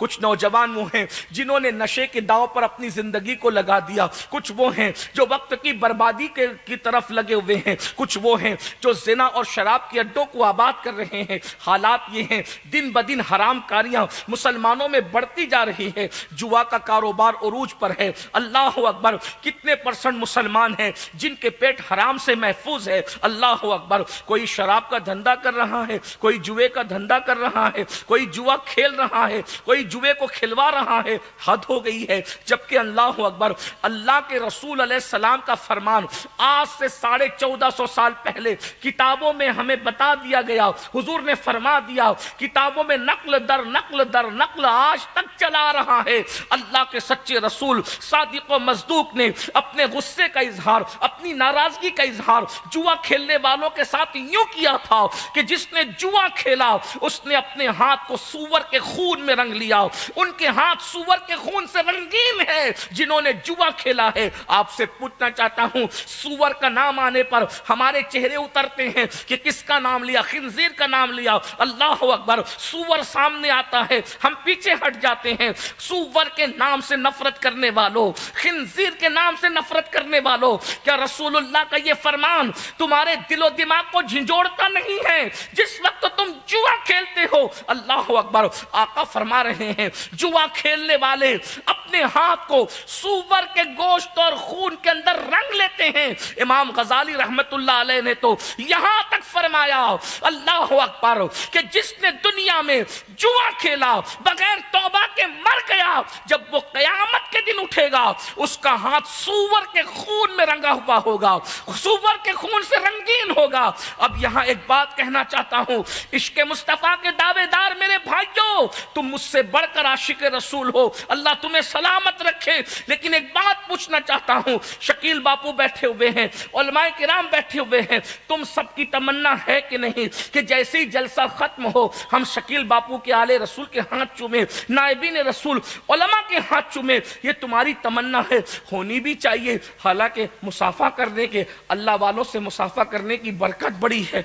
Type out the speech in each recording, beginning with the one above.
کچھ نوجوان وہ ہیں جنہوں نے نشے کے داؤ پر اپنی زندگی کو لگا دیا، کچھ وہ ہیں جو وقت کی بربادی کی طرف لگے ہوئے ہیں، کچھ وہ ہیں جو زنا اور شراب کے اڈوں کو آباد کر رہے ہیں۔ حالات یہ ہیں دن بدن حرام کاریاں مسلمانوں میں بڑھتی جا رہی ہے، جوا کا کاروبار عروج پر ہے۔ اللہ اکبر، کتنے پرسنٹ مسلمان ہیں جن کے پیٹ حرام سے محفوظ ہے؟ اللہ اکبر، کوئی شراب کا دھندا کر رہا ہے، کوئی جوے کا دھندا کر رہا ہے، کوئی جوا کھیل رہا ہے، کوئی جوے کو کھلوا رہا ہے۔ حد ہو گئی ہے۔ جبکہ اللہ اکبر، اللہ کے رسول علیہ السلام کا فرمان آج سے 1450 سال پہلے کتابوں میں ہمیں بتا دیا گیا، حضور نے فرما دیا، کتابوں میں نقل در نقل در نقل آج تک چلا رہا ہے۔ اللہ کے سچے رسول صادق و مصدوق نے اپنے غصے کا اظہار، اپنی ناراضگی کا اظہار جوا کھیلنے والوں کے ساتھ یوں کیا تھا کہ جس نے جوا کھیلا اس نے اپنے ہاتھ کو سور کے خون میں رنگ لیا۔ ان کے ہاتھ سور کے خون سے رنگین ہے جنہوں نے جوا کھیلا ہے۔ آپ سے پوچھنا چاہتا ہوں، سور کا نام آنے پر ہمارے چہرے اترتے ہیں کہ کس کا نام لیا؟ خنزیر کا نام لیا۔ اللہ اکبر، سور سامنے آتا ہے ہم پیچھے ہٹ جاتے ہیں۔ سور کے نام سے نفرت کرنے والوں، خنزیر کے نام سے نفرت کرنے والوں، کیا رسول اللہ کا یہ فرمان تمہارے دل و دماغ کو جھنجھوڑتا نہیں ہے جس وقت تم جوا کھیلتے ہو؟ اللہ اکبر، آقا فرما رہے ہیں جوا کھیلنے والے اپنے ہاتھ کو سور کے گوشت اور خون کے اندر رنگ لیتے ہیں۔ امام غزالی رحمت اللہ علیہ نے تو یہاں تک فرمایا اللہ اکبر کہ جس نے دنیا میں جوا کھیلا بغیر توبہ کے مر گیا، جب وہ قیامت کے دن اٹھے گا اس کا ہاتھ سور کے خون میں رنگا ہوا ہوگا، سور کے خون سے رنگین ہوگا۔ اب یہاں ایک بات کہنا چاہتا ہوں، عشق مصطفیٰ کے دعوے دار میرے بھائیوں، تم مجھ سے بڑھ کر عاشق رسول ہو، اللہ تمہیں سلامت رکھے۔ لیکن ایک بات پوچھنا چاہتا ہوں، شکیل باپو بیٹھے ہوئے ہیں، علماء کرام بیٹھے ہوئے ہیں، تم سب کی تمنا ہے کہ نہیں کہ جیسے ہی جلسہ ختم ہو ہم شکیل باپو کے آلے رسول کے ہاتھ چومیں، نائبین رسول علماء کے ہاتھ چومیں؟ یہ تمہاری تمنا ہے، ہونی بھی چاہیے۔ حالانکہ مصافحہ کرنے کے، اللہ والوں سے مصافحہ کرنے کی برکت بڑی ہے۔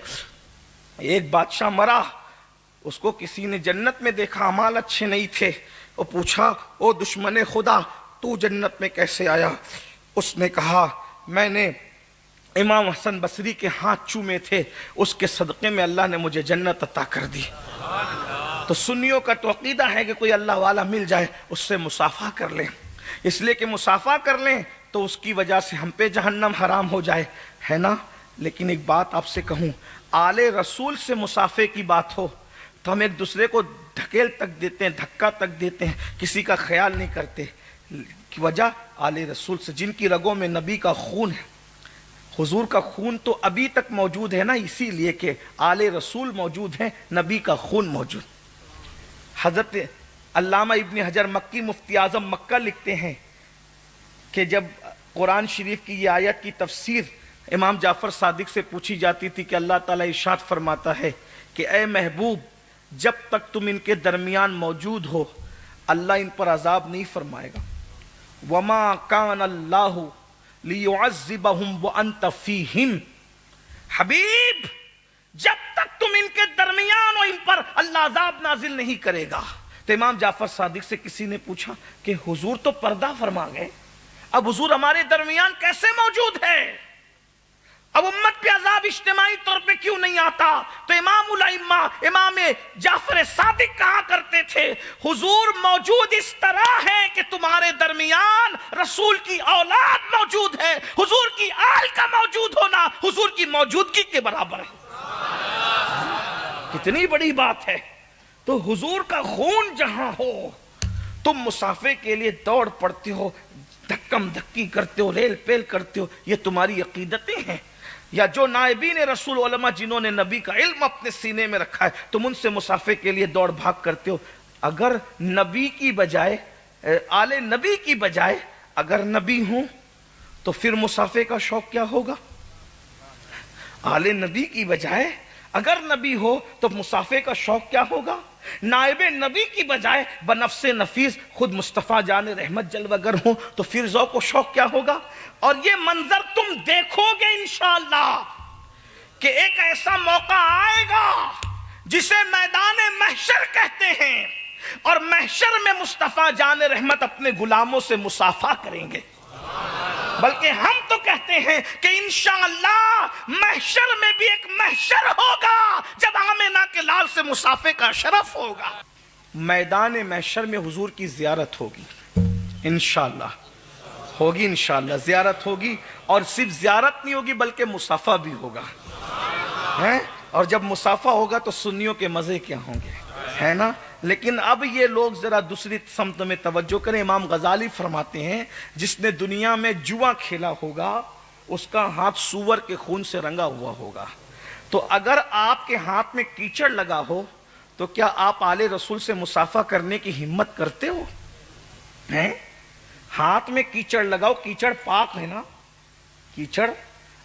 ایک بادشاہ مرا، اس کو کسی نے جنت میں دیکھا، اعمال اچھے نہیں تھے، وہ پوچھا او دشمن خدا تو جنت میں کیسے آیا؟ اس نے کہا میں نے امام حسن بصری کے ہاتھ چومے تھے، اس کے صدقے میں اللہ نے مجھے جنت عطا کر دی۔ تو سنیوں کا تو عقیدہ ہے کہ کوئی اللہ والا مل جائے اس سے مصافحہ کر لیں، اس لیے کہ مصافحہ کر لیں تو اس کی وجہ سے ہم پہ جہنم حرام ہو جائے، ہے نا؟ لیکن ایک بات آپ سے کہوں، آل رسول سے مصافحے کی بات ہو تو ہم ایک دوسرے کو دھکیل تک دیتے ہیں، دھکا تک دیتے ہیں، کسی کا خیال نہیں کرتے۔ کی وجہ آل رسول سے، جن کی رگوں میں نبی کا خون ہے، حضور کا خون تو ابھی تک موجود ہے نا، اسی لیے کہ آل رسول موجود ہیں، نبی کا خون موجود۔ حضرت علامہ ابن حجر مکی مفتی اعظم مکہ لکھتے ہیں کہ جب قرآن شریف کی یہ آیت کی تفسیر امام جعفر صادق سے پوچھی جاتی تھی کہ اللہ تعالیٰ ارشاد فرماتا ہے کہ اے محبوب جب تک تم ان کے درمیان موجود ہو اللہ ان پر عذاب نہیں فرمائے گا۔ وما کان اللہ لیعذبہم وانت فیہم، حبیب جب تک تم ان کے درمیان ہو ان پر اللہ عذاب نازل نہیں کرے گا۔ تو امام جعفر صادق سے کسی نے پوچھا کہ حضور تو پردہ فرما گئے، اب حضور ہمارے درمیان کیسے موجود ہے؟ اب امت پہ عذاب اجتماعی طور پہ کیوں نہیں آتا؟ تو امام الائمہ امام جعفر صادق کہا کرتے تھے حضور موجود اس طرح ہے کہ تمہارے درمیان رسول کی اولاد موجود ہے، حضور کی آل کا موجود ہونا حضور کی موجودگی کے برابر ہے۔ کتنی بڑی بات ہے۔ تو حضور کا خون جہاں ہو تم مصافحے کے لیے دوڑ پڑتے ہو، دھکم دھکی کرتے ہو، ریل پیل کرتے ہو، یہ تمہاری عقیدتیں ہیں۔ یا جو نائبین رسول علماء جنہوں نے نبی کا علم اپنے سینے میں رکھا ہے تم ان سے مصافحے کے لیے دوڑ بھاگ کرتے ہو۔ اگر نبی کی بجائے آل نبی کی بجائے اگر نبی ہوں تو پھر مصافحے کا شوق کیا ہوگا؟ آل نبی کی بجائے اگر نبی ہو تو مصافحے کا شوق کیا ہوگا؟ نائب نبی کی بجائے بنفس نفیس خود مصطفیٰ جان رحمت جلوہ گر ہوں تو پھر ذوق و شوق کیا ہوگا؟ اور یہ منظر تم دیکھو گے انشاءاللہ کہ ایک ایسا موقع آئے گا جسے میدان محشر کہتے ہیں، اور محشر میں مصطفیٰ جان رحمت اپنے غلاموں سے مصافحہ کریں گے. بلکہ ہم تو کہتے ہیں کہ انشاءاللہ محشر میں بھی ایک محشر ہوگا جب آمنہ کے لال سے مصافحے کا شرف ہوگا. میدان محشر میں حضور کی زیارت ہوگی انشاءاللہ، ہوگی انشاءاللہ، زیارت ہوگی. اور صرف زیارت نہیں ہوگی بلکہ مصافحہ بھی ہوگا. اور جب مصافحہ ہوگا تو سنیوں کے مزے کیا ہوں گے، ہے نا. لیکن اب یہ لوگ ذرا دوسری سمت میں توجہ کریں. امام غزالی فرماتے ہیں جس نے دنیا میں جوا کھیلا ہوگا اس کا ہاتھ سور کے خون سے رنگا ہوا ہوگا. تو اگر آپ کے ہاتھ میں کیچڑ لگا ہو تو کیا آپ آل رسول سے مصافحہ کرنے کی ہمت کرتے ہو؟ ہاتھ میں کیچڑ لگاؤ، کیچڑ پاک ہے نا. کیچڑ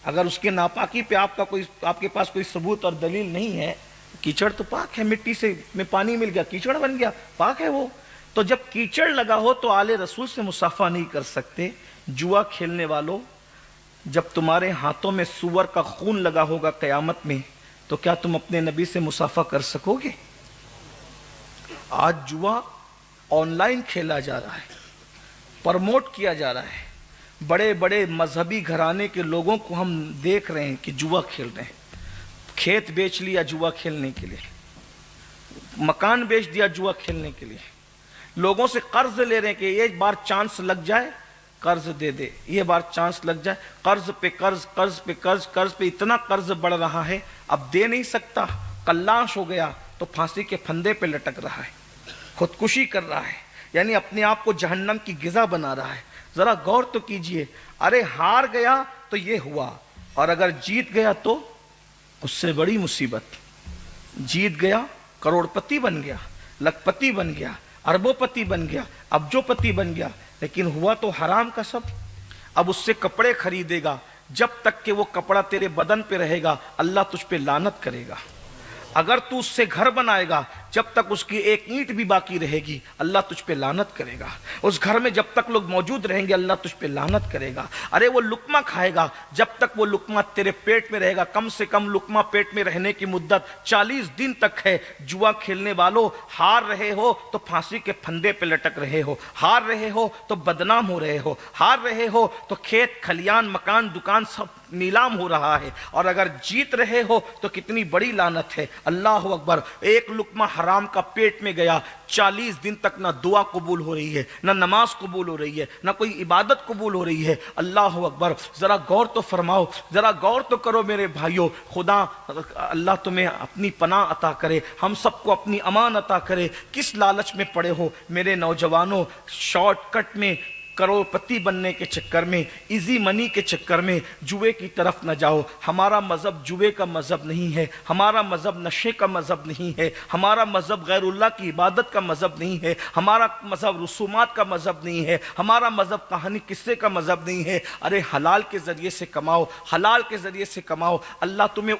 اگر اس کے ناپاکی پہ آپ کے پاس کوئی ثبوت اور دلیل نہیں ہے، کیچڑ تو پاک ہے. مٹی سے میں پانی مل گیا، کیچڑ بن گیا، پاک ہے وہ. تو جب کیچڑ لگا ہو تو آل رسول سے مصافحہ نہیں کر سکتے. جوا کھیلنے والوں، جب تمہارے ہاتھوں میں سور کا خون لگا ہوگا قیامت میں تو کیا تم اپنے نبی سے مصافحہ کر سکو گے؟ آج جوا آن لائن کھیلا جا رہا ہے، پرموٹ کیا جا رہا ہے. بڑے بڑے مذہبی گھرانے کے لوگوں کو ہم دیکھ رہے ہیں کہ جوا کھیل رہے ہیں. کھیت بیچ لیا جوا کھیلنے کے لیے، مکان بیچ دیا جوا کھیلنے کے لیے. لوگوں سے قرض لے رہے ہیں کہ ایک بار چانس لگ جائے قرض دے دے، یہ بار چانس لگ جائے، قرض پہ قرض، قرض پہ قرض، قرض پہ اتنا قرض بڑھ رہا ہے اب دے نہیں سکتا، کلاش ہو گیا تو پھانسی کے پھندے پہ لٹک رہا ہے، خودکشی کر رہا ہے، یعنی اپنے آپ کو جہنم کی غذا بنا رہا ہے. ذرا غور تو کیجئے. ارے ہار گیا تو یہ ہوا، اور اگر جیت گیا تو اس سے بڑی مصیبت. جیت گیا کروڑ پتی بن گیا، لکھ پتی بن گیا، اربوں پتی بن گیا، ابجو پتی بن گیا، لیکن ہوا تو حرام کا سب. اب اس سے کپڑے خریدے گا، جب تک کہ وہ کپڑا تیرے بدن پہ رہے گا اللہ تجھ پہ لعنت کرے گا. اگر تو اس سے گھر بنائے گا جب تک اس کی ایک اینٹ بھی باقی رہے گی اللہ تجھ پہ لعنت کرے گا. اس گھر میں جب تک لوگ موجود رہیں گے اللہ تجھ پہ لعنت کرے گا. ارے وہ لقمہ کھائے گا، جب تک وہ لقمہ تیرے پیٹ میں رہے گا، کم سے کم لقمہ پیٹ میں رہنے کی مدت 40 دن تک ہے. جوا کھیلنے والوں، ہار رہے ہو تو پھانسی کے پھندے پہ لٹک رہے ہو، ہار رہے ہو تو بدنام ہو رہے ہو، ہار رہے ہو تو کھیت کھلیان مکان دکان سب نیلام ہو رہا ہے، اور اگر جیت رہے ہو تو کتنی بڑی لعنت ہے. اللہ اکبر. ایک لقمہ حرام کا پیٹ میں گیا، 40 دن تک نہ دعا قبول ہو رہی ہے، نہ نماز قبول ہو رہی ہے، نہ کوئی عبادت قبول ہو رہی ہے. اللہ اکبر. ذرا غور تو فرماؤ، ذرا غور تو کرو میرے بھائیوں. خدا اللہ تمہیں اپنی پناہ عطا کرے، ہم سب کو اپنی امان عطا کرے. کس لالچ میں پڑے ہو میرے نوجوانوں؟ شارٹ کٹ میں، کروڑ پتی بننے کے چکر میں، ایزی منی کے چکر میں جوے کی طرف نہ جاؤ. ہمارا مذہب جوے کا مذہب نہیں ہے، ہمارا مذہب نشے کا مذہب نہیں ہے، ہمارا مذہب غیر اللہ کی عبادت کا مذہب نہیں ہے، ہمارا مذہب رسومات کا مذہب نہیں ہے، ہمارا مذہب کہانی قصے کا مذہب نہیں ہے. ارے حلال کے ذریعے سے کماؤ، حلال کے ذریعے سے کماؤ. اللہ تمہیں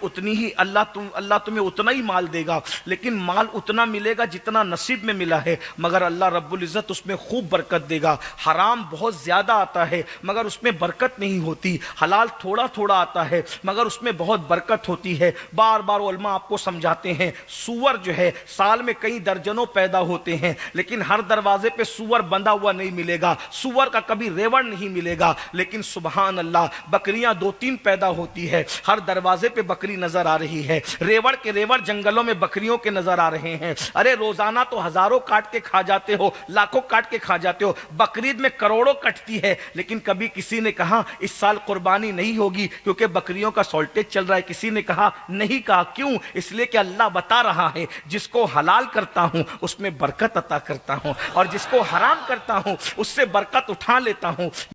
اتنا ہی مال دے گا، لیکن مال اتنا ملے گا جتنا نصیب میں ملا ہے، مگر اللہ رب العزت اس میں خوب برکت دے گا. حرام بہت زیادہ آتا ہے مگر اس میں برکت نہیں ہوتی. حلال تھوڑا تھوڑا آتا ہے مگر اس میں بہت برکت ہوتی ہے. بار بار علماء آپ کو سمجھاتے ہیں سور جو ہے سال میں کئی درجنوں پیدا ہوتے ہیں، لیکن ہر دروازے پہ سور بندھا ہوا نہیں ملے گا، سور کا کبھی ریوڑ نہیں ملے گا. لیکن سبحان اللہ بکریاں 2-3 پیدا ہوتی ہے، ہر دروازے پہ بکری نظر آ رہی ہے. ریوڑ کے ریوڑ جنگلوں میں بکریوں کے نظر آ رہے ہیں. ارے روزانہ تو ہزاروں کاٹ کے کھا جاتے ہو، لاکھوں کاٹ کے کھا جاتے ہو، بقرعید میں کروڑوں کٹتی ہے. لیکن کبھی کسی نے کہا اس سال قربانی نہیں ہوگی کیونکہ بکریوں کا شارٹیج چل رہا ہے؟ کسی نے کہا نہیں کہا. کیوں؟ اس لیے کہ اللہ بتا رہا ہے جس کو حلال کرتا ہوں اس میں برکت عطا کرتا ہوں، اور جس کو حرام کرتا ہوں اس سے برکت اٹھا لیتا ہوں.